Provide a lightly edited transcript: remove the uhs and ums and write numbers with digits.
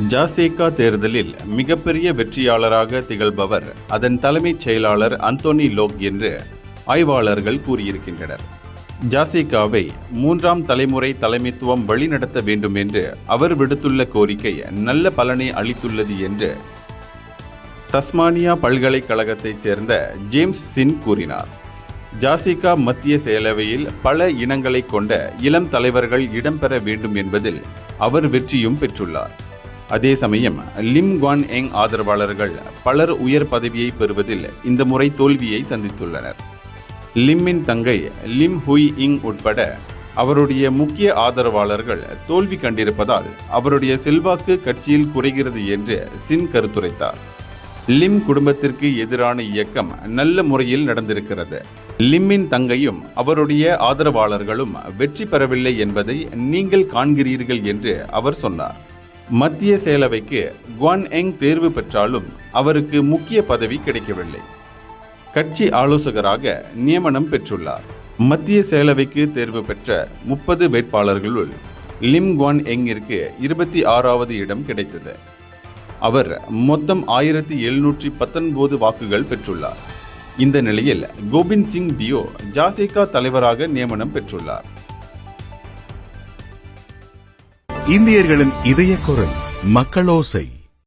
ஜாசேகா தேர்தலில் மிகப்பெரிய வெற்றியாளராக திகழ்பவர் அதன் தலைமைச் செயலாளர் அந்தோனி லோக் என்று ஆய்வாளர்கள் கூறியிருக்கின்றனர். ஜாசேகாவை 3ஆம் தலைமுறை தலைமைத்துவம் வழிநடத்த வேண்டும் என்று அவர் விடுத்துள்ள கோரிக்கை நல்ல பலனை அளித்துள்ளது என்று தஸ்மானியா பல்கலைக்கழகத்தைச் சேர்ந்த ஜேம்ஸ் சின் கூறினார். ஜாசேகா மத்திய செயலவையில் பல இனங்களை கொண்ட இளம் தலைவர்கள் இடம்பெற வேண்டும் என்பதில் அவர் வெற்றியும் பெற்றுள்ளார். அதே சமயம் லிம் குவான் எங் ஆதரவாளர்கள் பலர் உயர் பதவியை பெறுவதில் இந்த முறை தோல்வியை சந்தித்துள்ளனர். லிம்மின் தங்கை லிம் ஹுய் இங் உட்பட அவருடைய முக்கிய ஆதரவாளர்கள் தோல்வி கண்டிருப்பதால் அவருடைய செல்வாக்கு கட்சியில் குறைகிறது என்று சின் கருத்துரைத்தார். லிம் குடும்பத்திற்கு எதிரான இயக்கம் நல்ல முறையில் நடந்திருக்கிறது. லிம்மின் தங்கையும் அவருடைய ஆதரவாளர்களும் வெற்றி பெறவில்லை என்பதை நீங்கள் காண்கிறீர்கள் என்று அவர் சொன்னார். மத்திய செயலவைக்கு குவான் எங் தேர்வு பெற்றாலும் அவருக்கு முக்கிய பதவி கிடைக்கவில்லை. கட்சி ஆலோசகராக நியமனம் பெற்றுள்ளார். மத்திய செயலவைக்கு தேர்வு பெற்ற 30 வேட்பாளர்களுள் லிம் குவான் எங்கிற்கு 26வது இடம் கிடைத்தது. அவர் மொத்தம் 1719 வாக்குகள் பெற்றுள்ளார். இந்த நிலையில் கோபிந்த் சிங் டியோ ஜாசேகா தலைவராக நியமனம் பெற்றுள்ளார். இந்தியர்களின் இதய குரல் மக்களோசை.